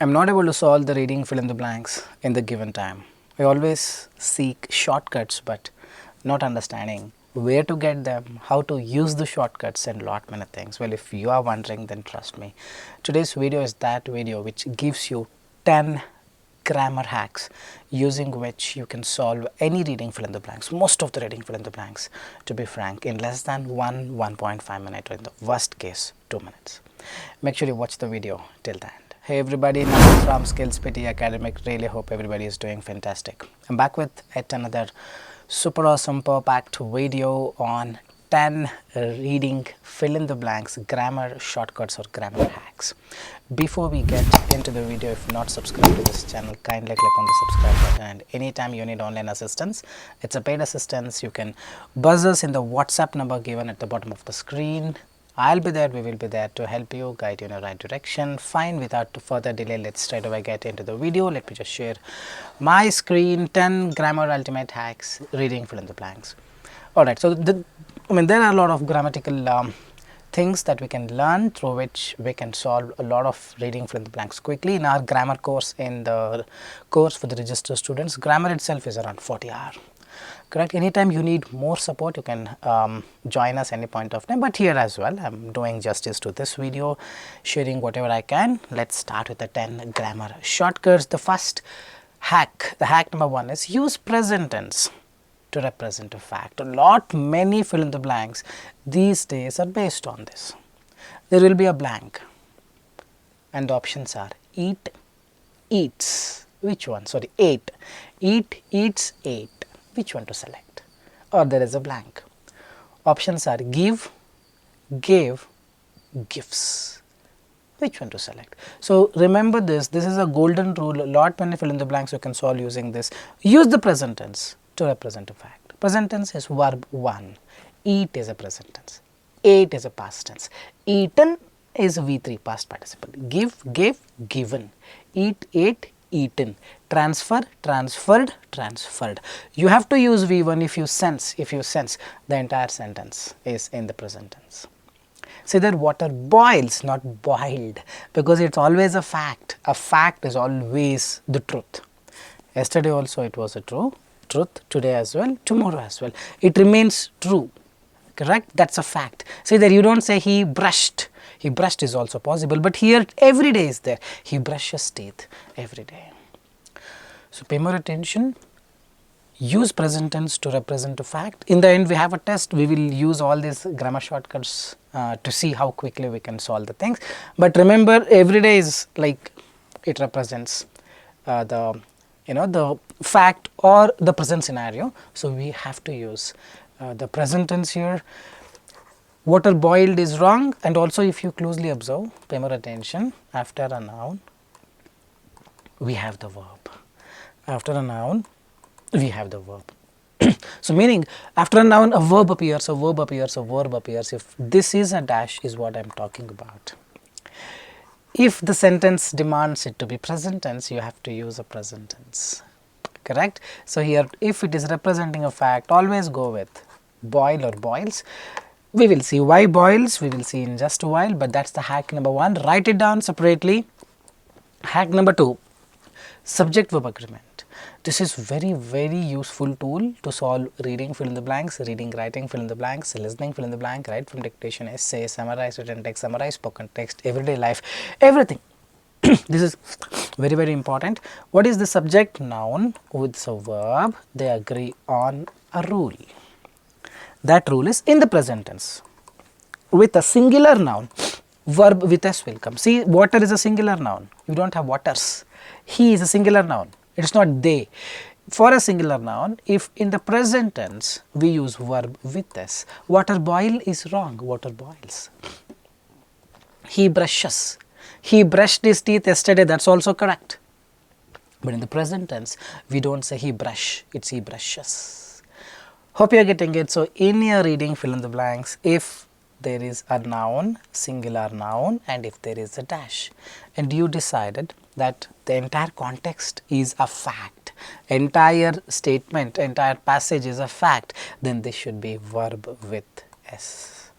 I'm not able to solve the reading fill in the blanks in the given time. I always seek shortcuts but not understanding where to get them, how to use the shortcuts and lot many things. Well, if you are wondering, then trust me. Today's video is that video which gives you 10 grammar hacks using which you can solve any reading fill in the blanks, most of the reading fill in the blanks, to be frank, in less than 1.5 minutes, or in the worst case 2 minutes. Make sure you watch the video till the end. Hey everybody, Nakul from SKILLS PTE ACADEMIC. Really hope everybody is doing fantastic. I'm back with yet another super awesome packed video on 10 reading fill in the blanks grammar shortcuts or grammar hacks. Before we get into the video, if not subscribed to this channel, kindly click on the subscribe button, and anytime you need online assistance, it's a paid assistance, you can buzz us in the WhatsApp number given at the bottom of the screen. I'll be there, we will be there to help you, guide you in the right direction. Fine, without further delay, let's straight away get into the video. Let me just share my screen. 10 grammar ultimate hacks, reading fill in the blanks. Alright, so there are a lot of grammatical things that we can learn through which we can solve a lot of reading fill in the blanks quickly. In our grammar course, in the course for the registered students, grammar itself is around 40 hours. Correct. Anytime you need more support, you can join us any point of time, but here as well I'm doing justice to this video, sharing whatever I can. Let's start with the 10 grammar shortcuts. The first hack, the hack number 1, is use present tense to represent a fact. Many fill in the blanks these days are based on this. There will be a blank and the options are eat, eats, which one? Sorry, ate, eat, eats, ate. Which one to select? Or there is a blank. Options are give, gave, gives. Which one to select? So remember this is a golden rule. Many fill in the blanks you can solve using this. Use the present tense to represent a fact. Present tense is verb 1. Eat is a present tense. Ate is a past tense. Eaten is a V3 past participle. Give, gave, given. Eat, ate, eaten. Transfer, transferred, transferred. You have to use V1 if you sense the entire sentence is in the present tense. Say that water boils, not boiled, because it's always a fact. A fact is always the truth. Yesterday also it was a truth, today as well, tomorrow as well. It remains true. Correct? That's a fact. See that you don't say he brushed. He brushed is also possible, but here every day is there. He brushes teeth every day. So pay more attention. Use present tense to represent a fact. In the end, we have a test. We will use all these grammar shortcuts to see how quickly we can solve the things. But remember, every day is like it represents the fact or the present scenario. So we have to use the present tense here. Water boiled is wrong, and also if you closely observe, pay more attention, after a noun we have the verb. After a noun we have the verb. So meaning after a noun a verb appears, a verb appears, a verb appears. If this is a dash is what I am talking about. If the sentence demands it to be present tense, you have to use a present tense. Correct? So here if it is representing a fact, always go with boil or boils. We will see why boils, we will see in just a while, but that's the hack number 1. Write it down separately. Hack number 2, subject verb agreement. This is very useful tool to solve reading fill in the blanks, reading writing fill in the blanks, listening fill in the blank, right from dictation, essay, summarize written text, summarize spoken text, everyday life, everything. This is very important. What is the subject? Noun with a verb. They agree on a rule. That rule is in the present tense. With a singular noun, verb with s will come. See, water is a singular noun. You don't have waters. He is a singular noun. It is not they. For a singular noun, if in the present tense we use verb with s, water boil is wrong. Water boils. He brushes. He brushed his teeth yesterday. That's also correct. But in the present tense, we don't say he brush. It's he brushes. Hope you are getting it. So in your reading fill in the blanks, if there is a noun, singular noun, and if there is a dash, and you decided that the entire context is a fact, entire statement, entire passage is a fact, then this should be verb with s.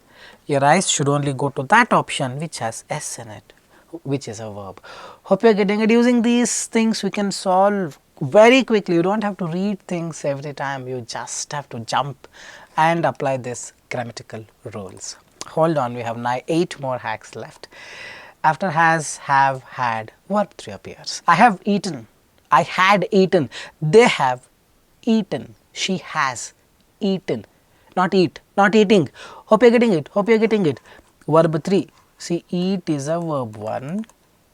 Your eyes should only go to that option which has s in it, which is a verb. Hope you are getting it. Using these things we can solve very quickly. You don't have to read things every time. You just have to jump and apply this grammatical rules. Hold on, we have 8 more hacks left. After has, have, had, verb 3 appears. I have eaten. I had eaten. They have eaten. She has eaten. Not eat, not eating. Hope you are getting it. Hope you are getting it. Verb 3. See, eat is a verb 1.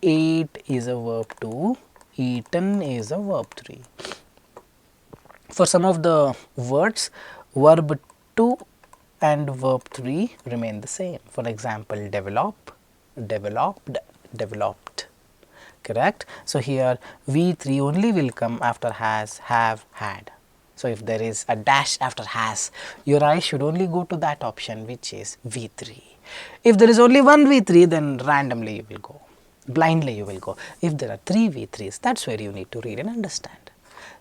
Ate is a verb 2. Eaten is a verb 3. For some of the words, verb 2 and verb 3 remain the same. For example, develop, developed, developed. Correct? So, here V3 only will come after has, have, had. So, if there is a dash after has, your eyes should only go to that option, which is V3. If there is only one V3, then randomly you will go, blindly you will go. If there are 3 V3s, that is where you need to read and understand.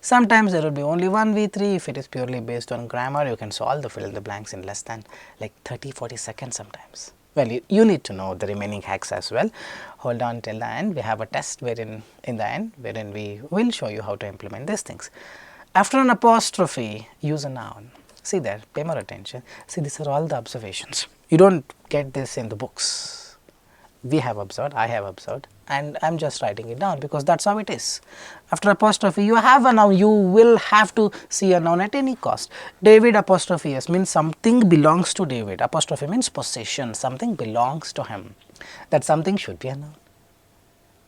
Sometimes there will be only one V3. If it is purely based on grammar, you can solve the fill in the blanks in less than like 30-40 seconds sometimes. Well, you need to know the remaining hacks as well. Hold on till the end. We have a test wherein in the end wherein we will show you how to implement these things. After an apostrophe, use a noun. See there, pay more attention. See, these are all the observations. You don't get this in the books. We have observed, I have observed, and I am just writing it down because that is how it is. After apostrophe, you have a noun, you will have to see a noun at any cost. David apostrophe S means something belongs to David. Apostrophe means possession, something belongs to him. That something should be a noun.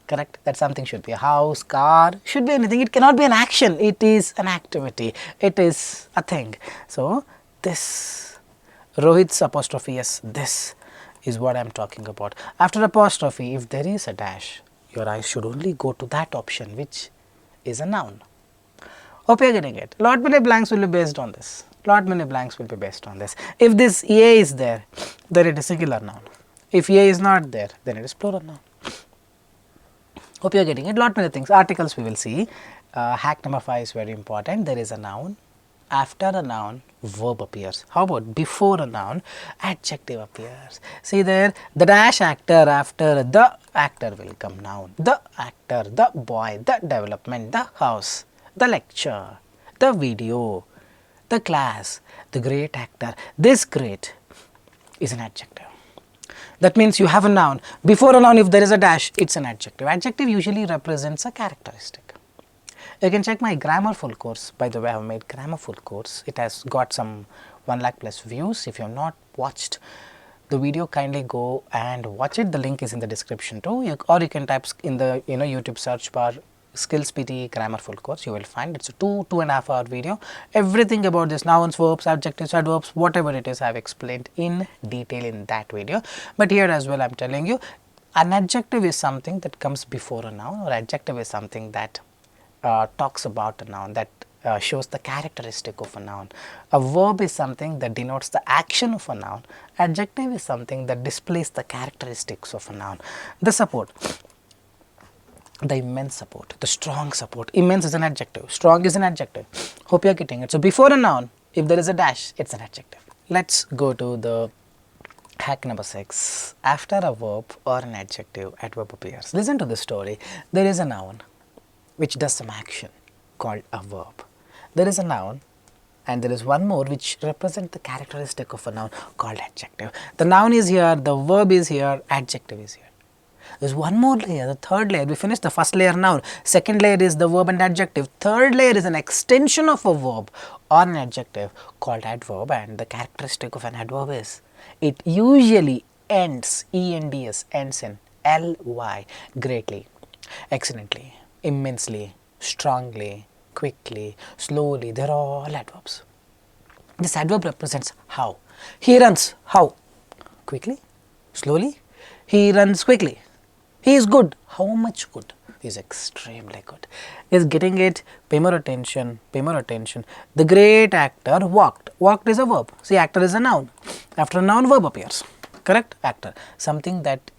Correct? That something should be a house, car, should be anything. It cannot be an action, it is an activity, it is a thing. So, this Rohit's apostrophe S, this is what I am talking about. After apostrophe, if there is a dash, your eyes should only go to that option, which is a noun. Hope you are getting it. Lot many blanks will be based on this. Lot many blanks will be based on this. If this A is there, then it is singular noun. If A is not there, then it is plural noun. Hope you are getting it. Lot many things. Articles we will see. Hack number 5 is very important. There is a noun. After a noun, verb appears. How about before a noun, adjective appears. See there, the dash actor after the actor will come noun. The actor, the boy, the development, the house, the lecture, the video, the class, the great actor. This great is an adjective. That means you have a noun. Before a noun, if there is a dash, it is an adjective. Adjective usually represents a characteristic. You can check my grammar full course. By the way, I have made grammar full course. It has got some 1 lakh plus views. If you have not watched the video, kindly go and watch it. The link is in the description too. Or you can type in the YouTube search bar SKILLS PTE grammar full course. You will find it's a 2.5 hour video. Everything about this nouns, verbs, adjectives, adverbs, whatever it is, I have explained in detail in that video. But here as well, I am telling you, an adjective is something that comes before a noun, or adjective is something that talks about a noun, that shows the characteristic of a noun. A verb is something that denotes the action of a noun. Adjective is something that displays the characteristics of a noun. The support, the immense support, the strong support. Immense is an adjective, strong is an adjective. Hope you are getting it. So, before a noun, if there is a dash, it is an adjective. Let us go to the hack number 6. After a verb or an adjective, adverb appears. Listen to the story. There is a noun which does some action called a verb. There is a noun and there is one more which represents the characteristic of a noun called adjective. The noun is here, the verb is here, adjective is here. There is one more layer, the third layer. We finished the first layer noun, second layer is the verb and adjective, third layer is an extension of a verb or an adjective called adverb, and the characteristic of an adverb is it usually ends, E-N-D-S, ends in L-Y, greatly, excellently, immensely, strongly, quickly, slowly. They are all adverbs. This adverb represents how. He runs, how? Quickly, slowly. He runs quickly. He is good. How much good? He is extremely good. He is getting it. Pay more attention, pay more attention. The great actor walked. Walked is a verb. See, actor is a noun. After a noun, verb appears. Correct? Actor. Something that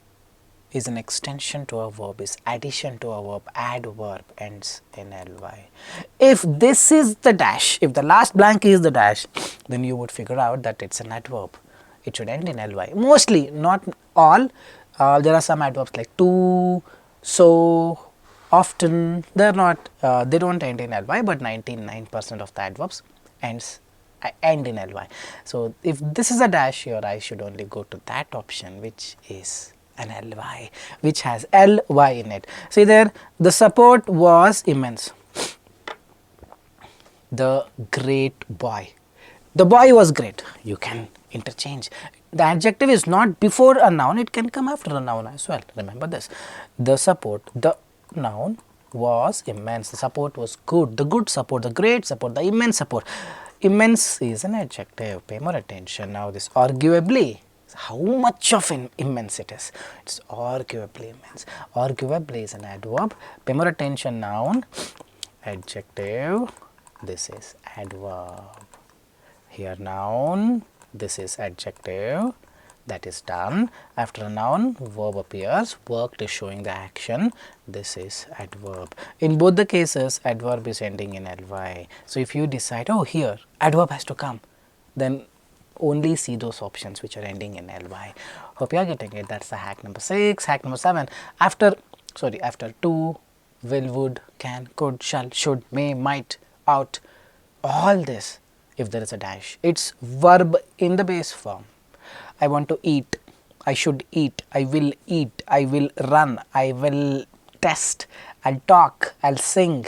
is an extension to a verb, is addition to a verb, adverb ends in ly. If this is the dash, if the last blank is the dash, then you would figure out that it is an adverb. It should end in ly. Mostly, not all. There are some adverbs like to, So often they are not, they don't end in ly, but 99% of the adverbs end in ly. So if this is a dash here, I should only go to that option which is an ly, which has ly in it. See there, the support was immense. The great boy. The boy was great. You can interchange. The adjective is not before a noun, it can come after a noun as well. Remember this. The support, the noun was immense. The support was good. The good support, the great support, the immense support. Immense is an adjective. Pay more attention. Now this arguably, how much of immense it is. It's arguably immense. Arguably is an adverb. Pay more attention. Noun, adjective. This is adverb. Here noun, this is adjective, that is done. After a noun, verb appears, worked is showing the action, this is adverb. In both the cases, adverb is ending in ly. So if you decide, oh here, adverb has to come, then only see those options which are ending in ly. Hope you are getting it. That's the hack number 6. Hack number 7. After to, will, would, can, could, shall, should, may, might, out, all this, if there is a dash, it's verb in the base form. I want to eat, I should eat, I will run, I will test, I'll talk, I'll sing,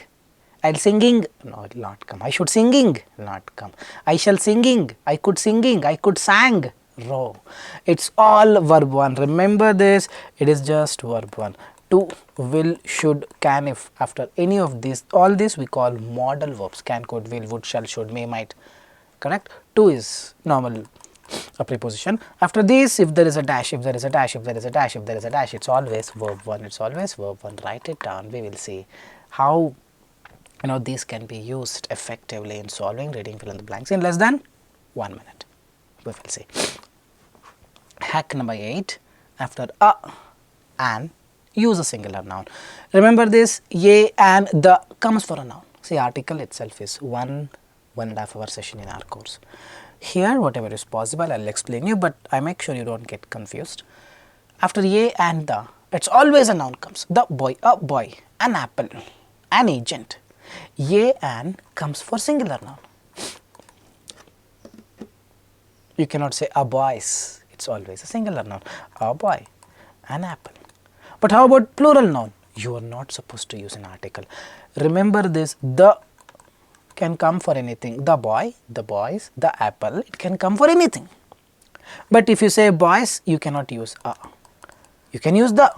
I'll singing, no, it will not come. I should singing, not come. I shall singing, I could sang, row. It's all verb 1. Remember this, it is just verb 1. To, will, should, can, if, after any of these, all this we call modal verbs. Can, could, will, would, shall, should, may, might. Correct? To is normal a preposition. After this, if there is a dash, it's always verb 1. It's always verb 1. Write it down. We will see how these can be used effectively in solving reading fill in the blanks in less than 1 minute. We will see. Hack number 8. After a, an, use a singular noun. Remember this, a, and, the comes for a noun. See, article itself is 1.5 hour session in our course. Here, whatever is possible, I will explain you, but I make sure you don't get confused. After a and the, it's always a noun comes. The boy, a boy, an apple, an agent. A and comes for singular noun. You cannot say a boys, it's always a singular noun. A boy, an apple. But how about plural noun? You are not supposed to use an article. Remember this, the can come for anything. The boy, the boys, the apple, it can come for anything. But if you say boys, you cannot use a. You can use the.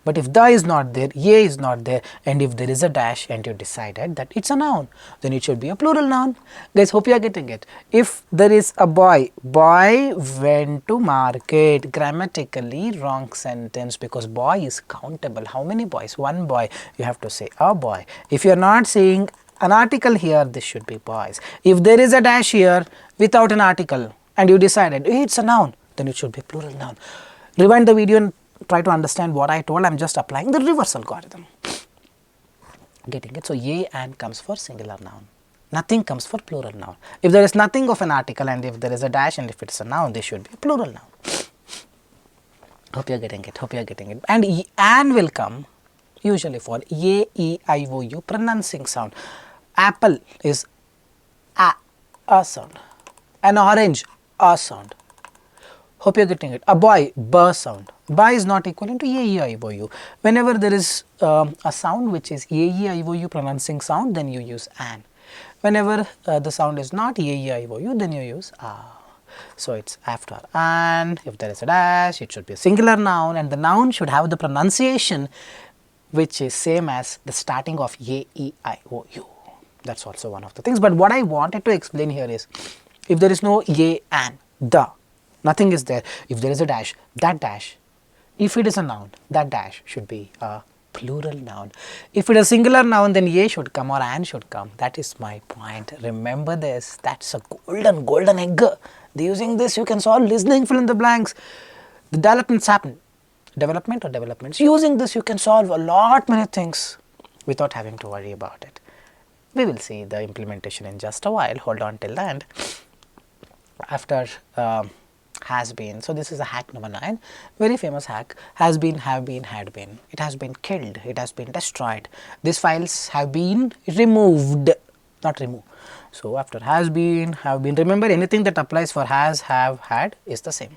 But if the is not there, a is not there, and if there is a dash and you decided that it's a noun, then it should be a plural noun. Guys, hope you are getting it. If there is a boy, boy went to market, grammatically wrong sentence because boy is countable. How many boys? One boy. You have to say a boy. If you are not saying an article here, this should be boys. If there is a dash here without an article and you decided it's a noun, then it should be plural noun. Rewind the video and try to understand what I told. I am just applying the reverse algorithm. Getting it? So, a and comes for singular noun. Nothing comes for plural noun. If there is nothing of an article and if there is a dash and if it's a noun, this should be a plural noun. Hope you are getting it. Hope you are getting it. And will come usually for a, e, I, o, u pronouncing sound. Apple is a sound. An orange, a sound. Hope you are getting it. A boy, b sound. Ba is not equivalent to a, e, I, o, u. Whenever there is a sound which is a, e, I, o, u pronouncing sound, then you use an. Whenever the sound is not a, e, I, o, u, then you use a. So, it's after an. If there is a dash, it should be a singular noun, and the noun should have the pronunciation which is same as the starting of a, e, I, o, u. That's also one of the things. But what I wanted to explain here is, if there is no a, an, the, nothing is there. If there is a dash, that dash, if it is a noun, that dash should be a plural noun. If it is a singular noun, then a should come or an should come. That is my point. Remember this. That's a golden egg. Using this, you can solve listening fill in the blanks. The developments happen. Development or developments. Using this, you can solve a lot many things without having to worry about it. We will see the implementation in just a while. Hold on till the end. After has been. So this is a hack number 9, very famous hack. Has been, have been, had been. It has been killed, it has been destroyed. These files have been removed, not removed. So after has been, have been, remember anything that applies for has, have, had is the same.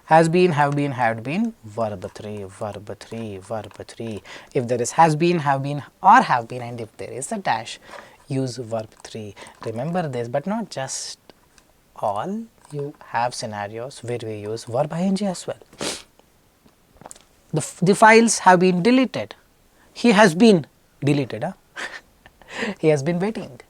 Has been, have been, had been, verb 3, verb 3, verb 3. If there is has been, have been or have been, and if there is a dash, use verb 3. Remember this, but not just all. You have scenarios where we use verb ing as well. The files have been deleted. He has been deleted. Huh? He has been waiting.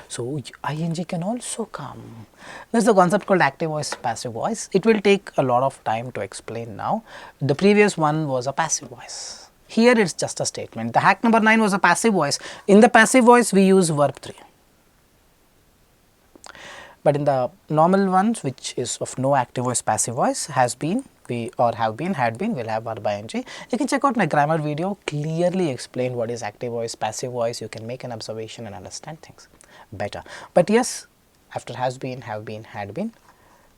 So ing can also come. There is a concept called active voice, passive voice. It will take a lot of time to explain now. The previous one was a passive voice. Here it is just a statement. The hack number 9 was a passive voice. In the passive voice we use verb 3. But in the normal ones, which is of no active voice, passive voice, has been, we or have been, had been, will have verb ing. You can check out my grammar video, clearly explain what is active voice, passive voice. You can make an observation and understand things better. But yes, after has been, have been, had been,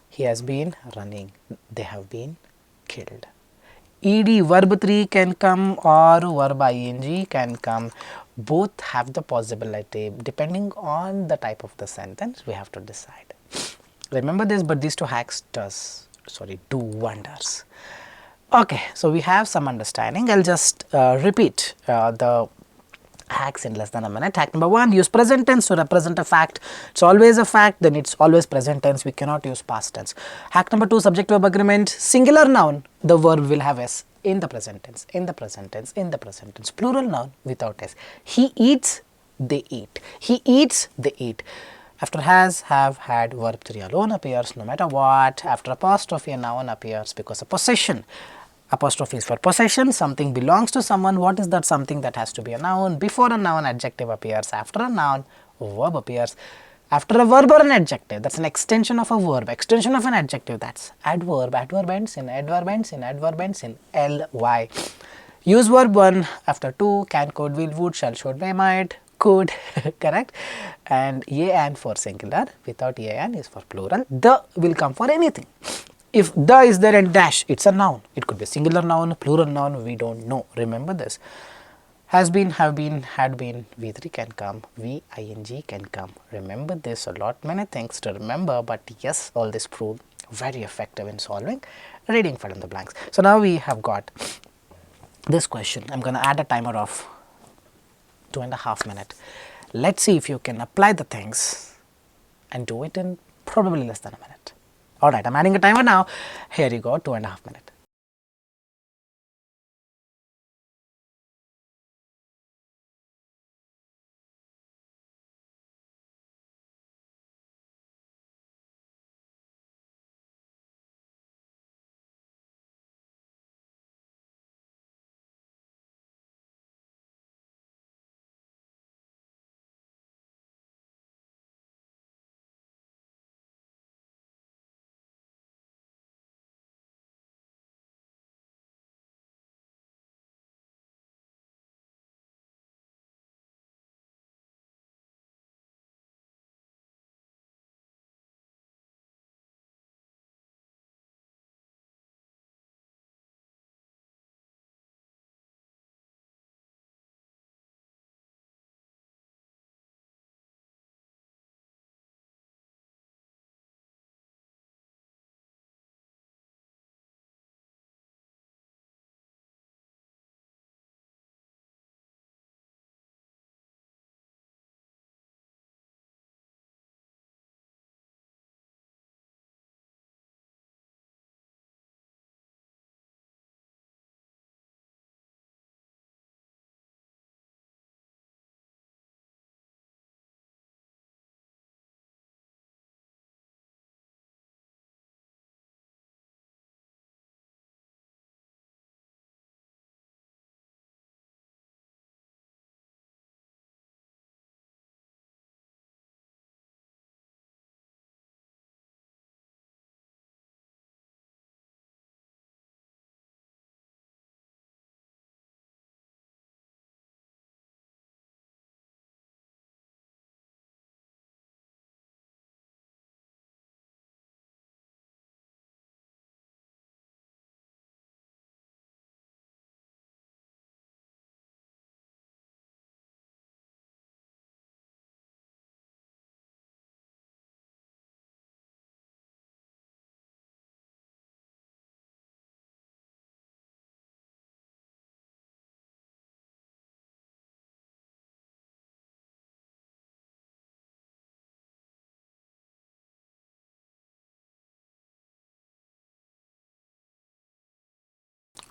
he has been running, they have been killed. Ed verb 3 can come or verb ing can come. Both have the possibility depending on the type of the sentence. We have to decide. Remember this, but these two hacks do wonders. Okay, so we have some understanding. I'll just repeat the hacks in less than a minute. Hack number 1, use present tense to represent a fact. It's always a fact, then it's always present tense. We cannot use past tense. Hack number 2, subject verb agreement. Singular noun, the verb will have s in the present tense, in the present tense, in the present tense. Plural noun without s. He eats, they eat. He eats, they eat. After has, have, had, verb 3 alone appears no matter what. After apostrophe, a noun appears because a possession. Apostrophe is for possession, something belongs to someone. What is that something? That has to be a noun. Before a noun, adjective appears. After a noun, verb appears. After a verb or an adjective, that's an extension of a verb, extension of an adjective, that's adverb. Adverb ends in, adverb ends in, adverb ends in ly. Use verb 1 after 2, can, could, will, would, shall, should, may, might, could, correct, and and for singular, without and is for plural. The will come for anything. If the is there and dash, it's a noun. It could be a singular noun, plural noun, we don't know. Remember this. Has been, have been, had been, V3 can come, VING can come. Remember this, a lot, many things to remember, but yes, all this proved very effective in solving reading fill in the blanks. So now we have got this question. I'm going to add a timer of 2.5 minutes. Let's see if you can apply the things and do it in probably less than a minute. Alright, I'm adding a timer now. Here you go, 2.5 minutes.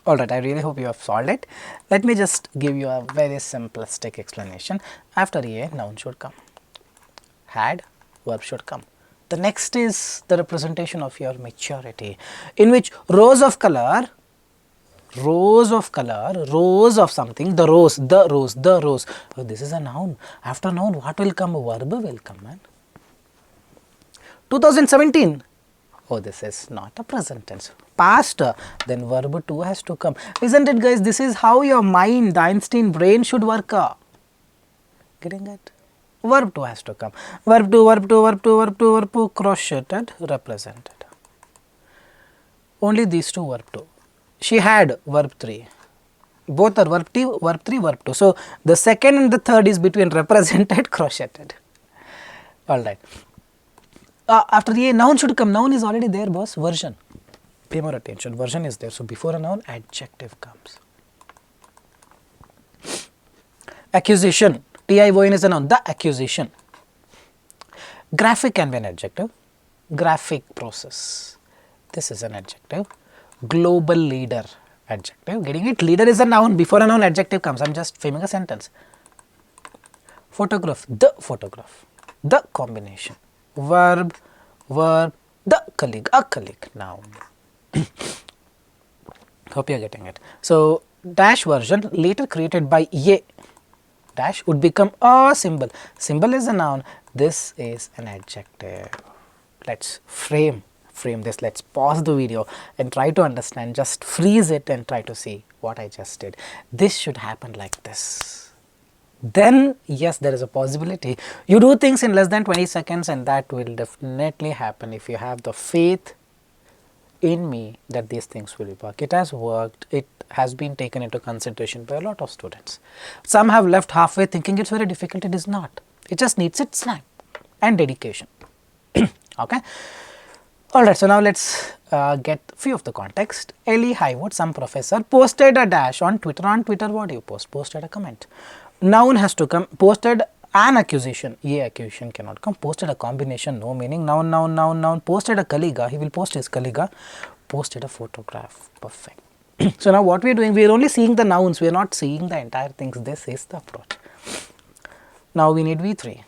Alright, I really hope you have solved it. Let me just give you a very simplistic explanation. After a, noun should come. Had, verb should come. The next is the representation of your maturity, in which rows of color, rows of something, the rows. Oh, this is a noun. After noun, what will come? Verb will come, man. 2017. Oh, this is not a present tense. Past, then verb 2 has to come. Isn't it, guys? This is how your mind, the Einstein brain should work. Getting it? Verb 2 has to come. Verb 2, cross-shaded, represented. Only these two, verb 2. She had, verb 3. Both are verb 3, verb 2. So, the second and the third is between represented, cross-shaded. Alright. After the noun should come. Noun is already there, boss. Version. Pay more attention. Version is there. So, before a noun, adjective comes. Accusation. TION is a noun. The accusation. Graphic can be an adjective. Graphic process. This is an adjective. Global leader. Adjective. Getting it? Leader is a noun. Before a noun, adjective comes. I am just framing a sentence. Photograph. The photograph. The combination. Verb, the colleague, a colleague, noun. Hope you are getting it. So, dash version later created by a dash would become a symbol. Symbol is a noun. This is an adjective. Let's frame this. Let's pause the video and try to understand. Just freeze it and try to see what I just did. This should happen like this. Then yes, there is a possibility. You do things in less than 20 seconds and that will definitely happen if you have the faith in me that these things will work. It has worked. It has been taken into consideration by a lot of students. Some have left halfway thinking it's very difficult. It is not. It just needs its snap and dedication. Okay. Alright, so now let's get few of the context. Ellie Highwood, some professor, posted a dash on Twitter. On Twitter, what do you post? Posted a comment. Noun has to come. Posted an accusation. A accusation cannot come. Posted a combination. No meaning. Noun. Posted a colleague. He will post his colleague. Posted a photograph. Perfect. So now what we are doing, we are only seeing the nouns. We are not seeing the entire things. This is the approach. Now we need V3.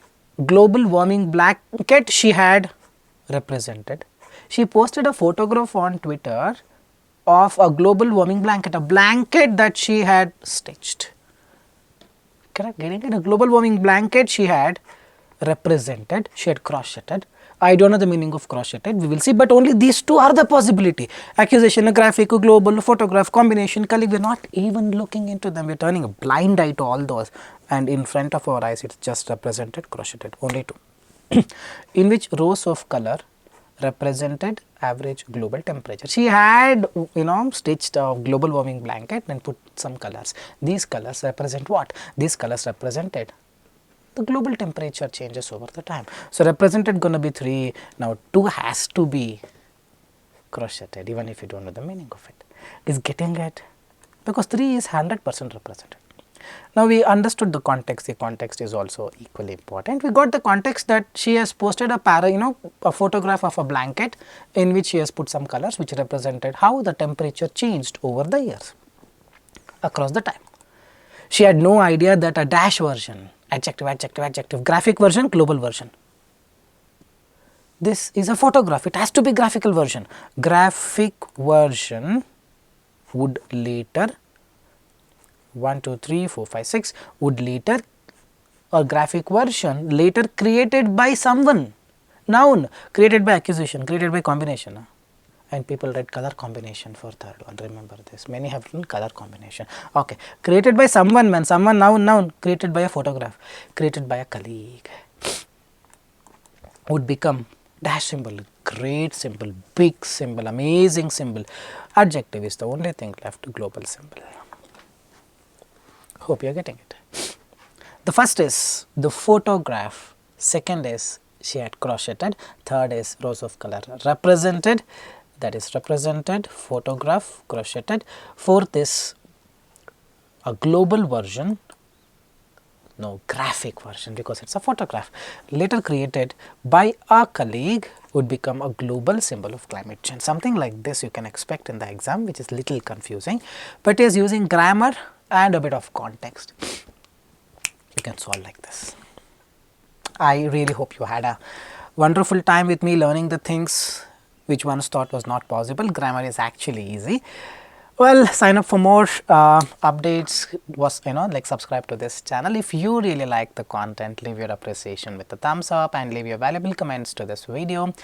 Global warming blanket she had represented. She posted a photograph on Twitter of a global warming blanket. A blanket that she had stitched. Correct, getting it? A global warming blanket she had represented, she had cross-shaded. I don't know the meaning of cross-shaded, we will see, but only these two are the possibility. Accusation, a graphic, a global, photograph, combination, colleague, we are not even looking into them, we are turning a blind eye to all those, and in front of our eyes it is just represented, cross-shaded, only two. In which rows of color represented average global temperature. She had, stitched a global warming blanket and put some colors. These colors represent what? These colors represented the global temperature changes over the time. So, represented going to be 3. Now, 2 has to be cross-shaded even if you don't know the meaning of it. Is getting it? Because 3 is 100% represented. Now, we understood the context is also equally important. We got the context that she has posted a photograph of a blanket in which she has put some colors which represented how the temperature changed over the years across the time. She had no idea that a dash version, adjective, graphic version, global version. This is a photograph, it has to be graphical version. Graphic version would later 1, 2, 3, 4, 5, 6 would later, a graphic version later created by someone. Noun created by accusation, created by combination. And people write color combination for third one. Remember this. Many have written color combination. Okay. Created by someone, noun, created by a photograph, created by a colleague. Would become dash symbol, great symbol, big symbol, amazing symbol. Adjective is the only thing left, global symbol. Hope you are getting it. The first is the photograph, second is she had cross-shaded, third is rows of color represented, that is represented, photograph, cross-shaded, fourth is a global version No, graphic version, because it's a photograph. Later created by a colleague, would become a global symbol of climate change. Something like this you can expect in the exam, which is little confusing, but is using grammar and a bit of context. You can solve like this. I really hope you had a wonderful time with me learning the things which once thought was not possible. Grammar is actually easy. Well, sign up for more updates, like subscribe to this channel. If you really like the content, leave your appreciation with a thumbs up and leave your valuable comments to this video.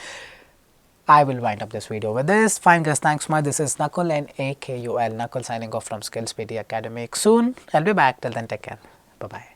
I will wind up this video with this. Fine guys, thanks so much. This is Nakul, Nakul, Nakul signing off from SKILLS PTE Academic. Soon I'll be back. Till then, take care. Bye bye.